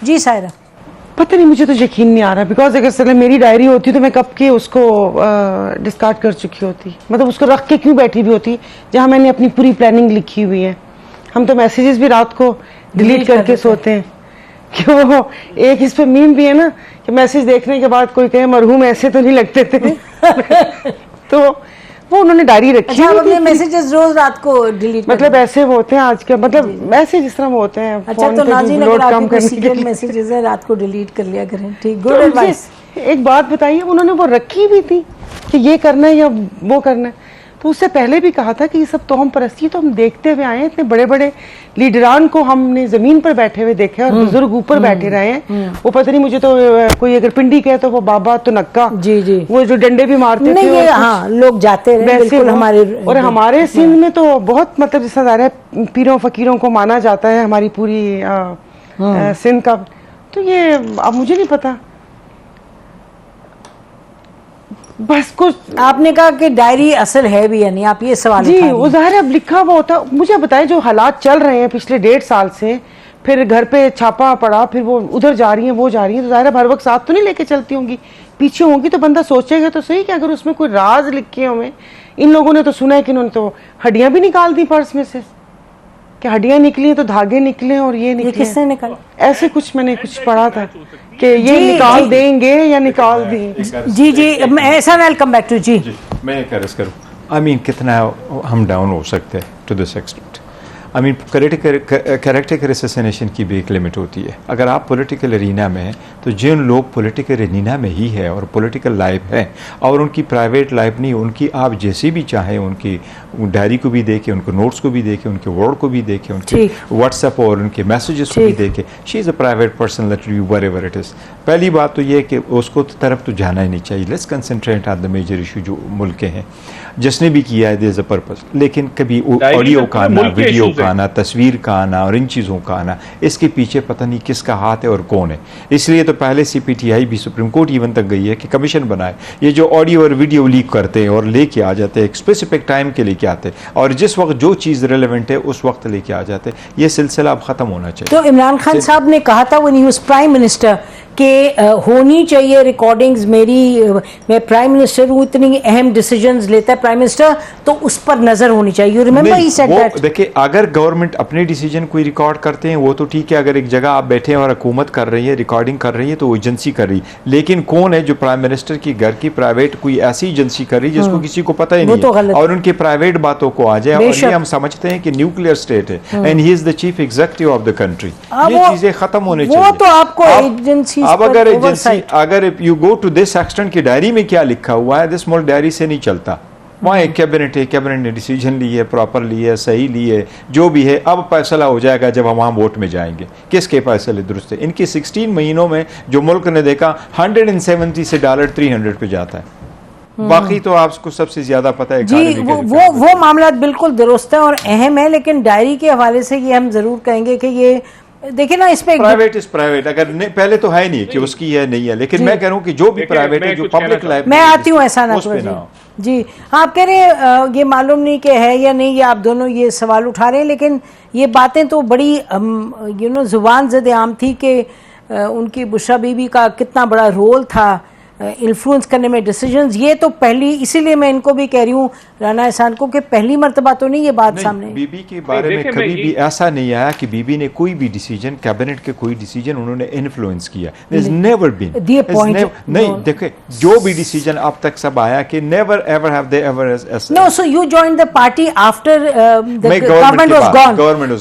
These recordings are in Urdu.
جی سائرہ. پتہ نہیں, مجھے تو یقین نہیں آ رہا, بیکاز اگر سر میری ڈائری ہوتی تو میں کب کے اس کو ڈسکارڈ کر چکی ہوتی, مطلب اس کو رکھ کے کیوں بیٹھی بھی ہوتی جہاں میں نے اپنی پوری پلاننگ لکھی ہوئی ہے. ہم تو میسیجز بھی رات کو ڈیلیٹ کر کے سوتے ہیں, کہ وہ ایک اس پہ میم بھی ہے نا کہ میسیج دیکھنے کے بعد کوئی کہے مرحوم ایسے تو نہیں لگتے تھے. تو وہ انہوں نے ڈائری رکھی ہوئی ہے. میسیجز روز رات کو ڈیلیٹ, مطلب ایسے وہ ہوتے ہیں آج کے, مطلب ایسے جس طرح وہ ہوتے ہیں. اچھا تو ناظرین اگر آپ کے سیکرٹ میسیجز ہیں رات کو ڈیلیٹ کر لیا کریں. ٹھیک, گڈ ایڈوائس. ایک بات بتائیے, انہوں نے وہ رکھی بھی تھی کہ یہ کرنا ہے یا وہ کرنا ہے, تو اس سے پہلے بھی کہا تھا کہ یہ سب توہم پرستی تو ہم دیکھتے ہوئے آئے ہیں. اتنے بڑے بڑے لیڈران کو ہم نے زمین پر بیٹھے ہوئے دیکھے اور بزرگ اوپر بیٹھے رہے ہیں. وہ پتہ نہیں, مجھے تو کوئی اگر پنڈی کہے تو وہ بابا تو نکا, جی جی, وہ جو ڈنڈے بھی مارتے تھے, ہاں لوگ جاتے رہے بالکل ہمارے. اور ہمارے سندھ میں تو بہت, مطلب جس طرح ظاہر ہے پیروں فقیروں کو مانا جاتا ہے ہماری پوری سندھ کا. تو یہ اب مجھے نہیں پتا, بس کچھ. آپ نے کہا کہ ڈائری اصل ہے بھی یا نہیں, آپ یہ سوال. جی وہ ظاہر ہے اب لکھا ہوا ہوتا. مجھے بتائیں جو حالات چل رہے ہیں پچھلے 1.5 سال سے, پھر گھر پہ چھاپا پڑا, پھر وہ ادھر جا رہی ہیں وہ جا رہی ہیں, تو ظاہر ہے ہر وقت ساتھ تو نہیں لے کے چلتی ہوں گی, پیچھے ہوں گی. تو بندہ سوچے گا تو صحیح کہ اگر اس میں کوئی راز لکھے ہوئے, ان لوگوں نے تو سنا ہے کہ انہوں نے تو ہڈیاں بھی نکال دی پرس میں سے, کہ ہڈیاں نکلی تو دھاگے نکلے اور یہ نکلے. کس نے نکالا ایسے کچھ میں نے کچھ پڑھا تھا کہ یہ نکال دیں گے یا نکال دیں. جی جی, ایسا ویلکم بیک ٹو. جی میں کیا عرض کروں, آئی مین کتنا ہم ڈاؤن ہو سکتے ہیں to this extent. I mean character assassination کی بھی ایک لمٹ ہوتی ہے. اگر آپ پولیٹیکل ارینا میں ہیں تو جن لوگ پولیٹیکل ارینا میں ہی ہے اور پولیٹیکل لائف ہے, اور ان کی پرائیویٹ لائف نہیں, ان کی آپ جیسی بھی چاہیں ان کی ڈائری کو بھی دیکھیں, ان کے نوٹس کو بھی دیکھیں, ان کے ورڈ کو بھی دیکھیں, ان کے واٹس ایپ اور ان کے میسیجز کو بھی دیکھیں. She is a private person, let you wherever it is. پہلی بات تو یہ ہے کہ اس کو طرف تو جانا ہی نہیں چاہیے. Let's concentrate on the major issue جو ملک کے ہیں, جس نے بھی کیا ہے دیر از اے پرپز. لیکن کبھی آڈیو کا آنا, ویڈیو کا آنا, تصویر کا آنا اور ان چیزوں کا آنا, اس کے پیچھے پتہ نہیں کس کا ہاتھ ہے اور کون ہے. اس لیے تو پہلے سی پی ٹی آئی بھی سپریم کورٹ ایون تک گئی ہے کہ کمیشن بنائے. یہ جو آڈیو اور ویڈیو لیک کرتے ہیں اور لے کے آ جاتے ہیں, ایک اسپیسیفک ٹائم کے لے کے آتے ہیں, اور جس وقت جو چیز ریلیونٹ ہے اس وقت لے کے آ جاتے ہیں, یہ سلسلہ اب ختم ہونا چاہیے. تو عمران خان صاحب نے کہا تھا when he was prime minister کہ ہونی چاہیے ریکارڈنگز میری, میں پرائم منسٹر ہوں, اتنی اہم ڈیسیجنز لیتا ہے پرائم منسٹر, تو اس پر نظر ہونی چاہیے. You remember he said that. دیکھیں اگر گورنمنٹ اپنے ڈیسیجن کوئی ریکارڈ کرتے ہیں وہ تو ٹھیک ہے, اگر ایک جگہ آپ بیٹھے ہیں اور حکومت کر رہی ہے, ریکارڈنگ کر رہی ہے, تو وہ ایجنسی کر رہی ہے. لیکن کون ہے جو پرائم منسٹر کی گھر کی پرائیویٹ کوئی ایسی ایجنسی کر رہی ہے جس کو کسی کو پتہ ہی نہیں ہے, اور ان کے پرائیویٹ باتوں کو آ جائے, اور یہ ہم سمجھتے ہیں کہ نیوکلیئر اسٹیٹ ہے and he is the chief executive of the country. یہ چیزیں ختم ہونے چاہیے. وہ تو آپ کو ایجنسی, اب اگر ایجنسی, اگر you go to this extent کی ڈائری میں کیا لکھا ہوا ہے, دس ملک ڈائری سے نہیں چلتا. وہاں ایک کیبنٹ ہے, کیبنٹ نے ڈیسیجن لی ہے, پراپر لی ہے, صحیح لی ہے, جو بھی ہے. اب فیصلہ ہو جائے گا جب ہم وہاں ووٹ میں جائیں گے کس کے فیصلے درست ہے. ان کی 16 مہینوں میں جو ملک نے دیکھا, 170 سے $300 پہ جاتا ہے. باقی تو آپ کو سب سے زیادہ پتہ ہے. جی وہ معاملات بالکل درست ہیں اور اہم ہیں, لیکن ڈائری کے حوالے سے یہ ہم ضرور کہیں گے کہ یہ دیکھیں نا, اس پہ پرائیویٹ از پرائیویٹ. اگر پہلے تو ہے نہیں کہ اس کی ہے نہیں ہے, لیکن میں کہہ رہا ہوں کہ جو بھی پرائیویٹ ہے, جو پبلک لائف, میں آتی ہوں ایسا نہ. جی آپ کہہ رہے ہیں یہ معلوم نہیں کہ ہے یا نہیں, یہ آپ دونوں یہ سوال اٹھا رہے ہیں, لیکن یہ باتیں تو بڑی زبان زد عام تھی کہ ان کی بشرا بی بی کا کتنا بڑا رول تھا انفلوئنس کرنے میں ڈیسیجنز. یہ تو پہلی, اسی لیے میں ان کو بھی کہہ رہی ہوں, رانا احسان کو, کہ پہلی مرتبہ تو نہیں یہ بات سامنے. بی بی کے بارے میں کبھی بھی ایسا نہیں آیا کہ بی بی نے کوئی بھی ڈیسیجن, کیبنٹ کے کوئی ڈیسیجن انہوں نے انفلوئنس کیا. نہیں دیکھیں, جو بھی ڈیسیجن اب تک سب آیا کہ never ever have they ever. No, so you join the party after government was gone.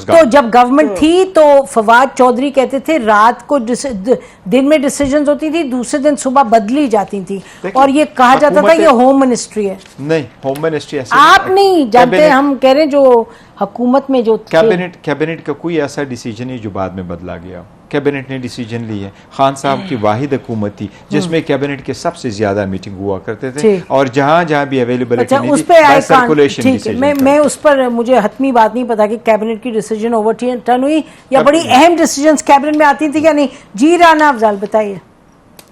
تو جب گورنمنٹ تھی تو فواد چودھری کہتے تھے رات کو دن میں ڈیسیجنز ہوتی تھی, دوسرے دن صبح بدلی جاتی تھی, اور یہ کہا جاتا تھا یہ ہوم منسٹری ہے. نہیں, ہوم منسٹری ایسے آپ نہیں جانتے, ہم کہہ رہے ہیں جو حکومت میں جو کیبنٹ کا کوئی ایسا ڈیسیجن نہیں جو بعد میں بدلا گیا. کیبنٹ نے ڈیسیجن لی ہے. خان صاحب کی واحد حکومت تھی جس میں کیبنٹ کے سب سے زیادہ میٹنگ ہوا کرتے تھے, اور جہاں جہاں بھی اویلیبلٹی نہیں تھی سرکولیشن ڈیسیجن. میں اس پر مجھے حتمی بات نہیں پتا کہ کیبنٹ کی ڈیسیجن اوور ٹرن ہوئی یا بڑی اہم ڈیسیجنز کیبنٹ میں آتی تھی یا نہیں. جی رانا افضل بتائیے.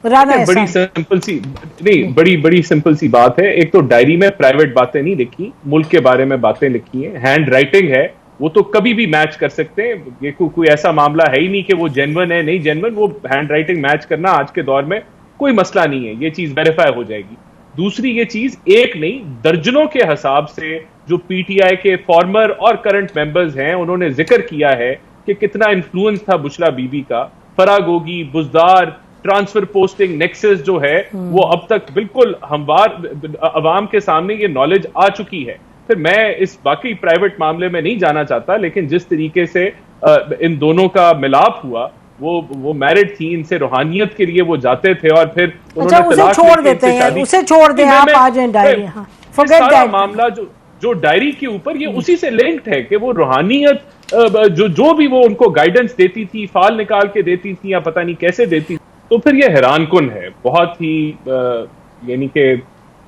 بڑی سمپل سی بات ہے. ایک تو ڈائری میں پرائیویٹ باتیں نہیں لکھی, ملک کے بارے میں باتیں لکھی ہیں, ہینڈ رائٹنگ ہے, وہ تو کبھی بھی میچ کر سکتے ہیں. یہ کوئی ایسا معاملہ ہے ہی نہیں کہ وہ جینون ہے نہیں جینون. وہ ہینڈ رائٹنگ میچ کرنا آج کے دور میں کوئی مسئلہ نہیں ہے, یہ چیز ویریفائی ہو جائے گی. دوسری یہ چیز ایک نہیں درجنوں کے حساب سے جو پی ٹی آئی کے فارمر اور کرنٹ ممبرز ہیں انہوں نے ذکر کیا ہے کہ کتنا انفلوئنس تھا بشرا بی بی کا. فراگوگی, بزدار, ٹرانسفر پوسٹنگ نیکسس جو ہے وہ اب تک بالکل ہموار عوام کے سامنے یہ نالج آ چکی ہے. پھر میں اس باقی پرائیویٹ معاملے میں نہیں جانا چاہتا, لیکن جس طریقے سے ان دونوں کا ملاپ ہوا, وہ میرڈ تھی, ان سے روحانیت کے لیے وہ جاتے تھے اور پھر انہوں نے طلاق چھوڑ دیتے ہیں, اسے چھوڑ دیں آپ آ جائیں ڈائری. سارا معاملہ جو ڈائری کے اوپر یہ اسی سے لنکڈ ہے کہ وہ روحانیت جو بھی وہ ان کو گائیڈنس دیتی تھی, فال نکال کے دیتی تھی یا پتہ نہیں کیسے دیتی تھی. تو پھر یہ حیران کن ہے, بہت ہی یعنی کہ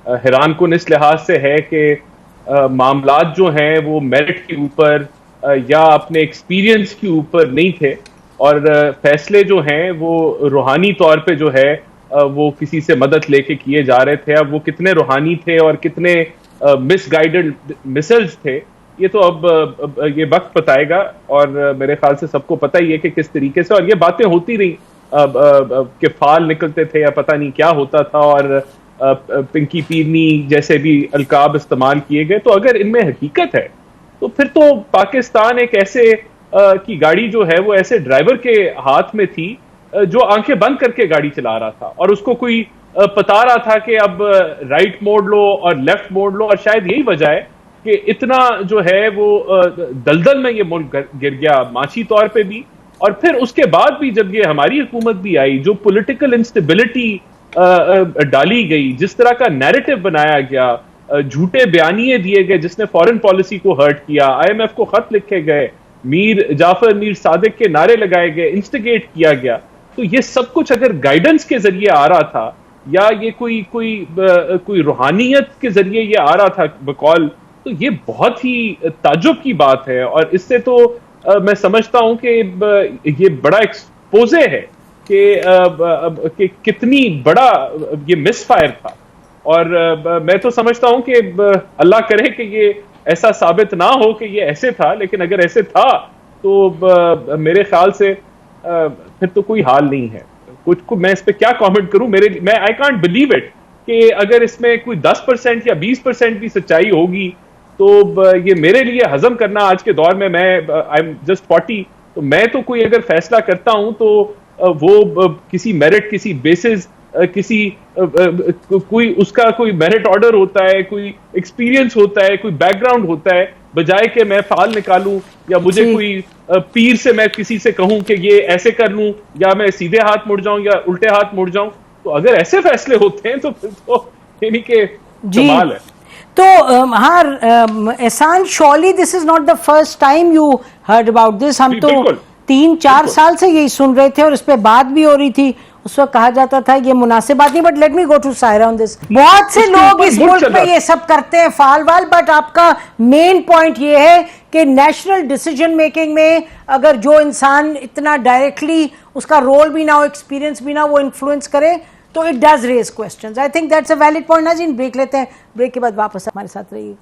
حیران کن اس لحاظ سے ہے کہ معاملات جو ہیں وہ میرٹ کے اوپر یا اپنے ایکسپیرینس کے اوپر نہیں تھے, اور فیصلے جو ہیں وہ روحانی طور پہ جو ہے وہ کسی سے مدد لے کے کیے جا رہے تھے. اب وہ کتنے روحانی تھے اور کتنے مس گائیڈڈ مسلز تھے یہ تو اب یہ وقت بتائے گا, اور میرے خیال سے سب کو پتہ ہی ہے کہ کس طریقے سے, اور یہ باتیں ہوتی رہی کہ فال نکلتے تھے یا پتہ نہیں کیا ہوتا تھا, اور پنکی پیرنی جیسے بھی القاب استعمال کیے گئے. تو اگر ان میں حقیقت ہے تو پھر تو پاکستان ایک ایسے کی گاڑی جو ہے وہ ایسے ڈرائیور کے ہاتھ میں تھی جو آنکھیں بند کر کے گاڑی چلا رہا تھا, اور اس کو کوئی بتا رہا تھا کہ اب رائٹ موڑ لو اور لیفٹ موڑ لو, اور شاید یہی وجہ ہے کہ اتنا جو ہے وہ دلدل میں یہ ملک گر گیا معاشی طور پہ بھی. اور پھر اس کے بعد بھی جب یہ ہماری حکومت بھی آئی, جو پولیٹیکل انسٹیبلٹی ڈالی گئی, جس طرح کا نیریٹو بنایا گیا, جھوٹے بیانیے دیے گئے جس نے فورن پالیسی کو ہرٹ کیا, آئی ایم ایف کو خط لکھے گئے, میر جعفر میر صادق کے نعرے لگائے گئے, انسٹیگیٹ کیا گیا, تو یہ سب کچھ اگر گائیڈنس کے ذریعے آ رہا تھا یا یہ کوئی روحانیت کے ذریعے یہ آ رہا تھا بقول, تو یہ بہت ہی تعجب کی بات ہے. اور اس سے تو میں سمجھتا ہوں کہ یہ بڑا ایکسپوزے ہے کہ کتنی بڑا یہ مس فائر تھا. اور میں تو سمجھتا ہوں کہ اللہ کرے کہ یہ ایسا ثابت نہ ہو کہ یہ ایسے تھا, لیکن اگر ایسے تھا تو میرے خیال سے پھر تو کوئی حال نہیں ہے. کچھ میں اس پہ کیا کامنٹ کروں, میں آئی کانٹ بلیو اٹ کہ اگر اس میں کوئی 10% یا 20% بھی سچائی ہوگی تو یہ میرے لیے ہضم کرنا آج کے دور میں آئی ایم جسٹ 40, تو میں تو کوئی اگر فیصلہ کرتا ہوں تو وہ کسی میرٹ, کسی بیسز, کسی کوئی اس کا کوئی میرٹ آرڈر ہوتا ہے, کوئی ایکسپیرینس ہوتا ہے, کوئی بیک گراؤنڈ ہوتا ہے, بجائے کہ میں فال نکالوں یا مجھے کوئی پیر سے میں کسی سے کہوں کہ یہ ایسے کر لوں یا میں سیدھے ہاتھ مڑ جاؤں یا الٹے ہاتھ مڑ جاؤں. تو اگر ایسے فیصلے ہوتے ہیں تو پھر تو یعنی کہ کمال ہے. تو ہاں Ahsan, surely this is not the first time you heard about this. ہم تو 3-4 سال سے یہی سن رہے تھے اور اس پہ بات بھی ہو رہی تھی. اس وقت کہا جاتا تھا یہ مناسب بات نہیں, but let me go to Saira on this. بہت سے لوگ اس ملک میں یہ سب کرتے ہیں فال وال, بٹ آپ کا مین پوائنٹ یہ ہے کہ نیشنل ڈیسیجن میکنگ میں اگر جو انسان اتنا ڈائریکٹلی اس کا رول بھی نہ ہو, ایکسپیرینس بھی نہ, وہ انفلوئنس کرے تو it does raise questions. I think that's a valid point. ناظرین بریک لیتے ہیں, بریک کے بعد واپس ہمارے ساتھ رہیے.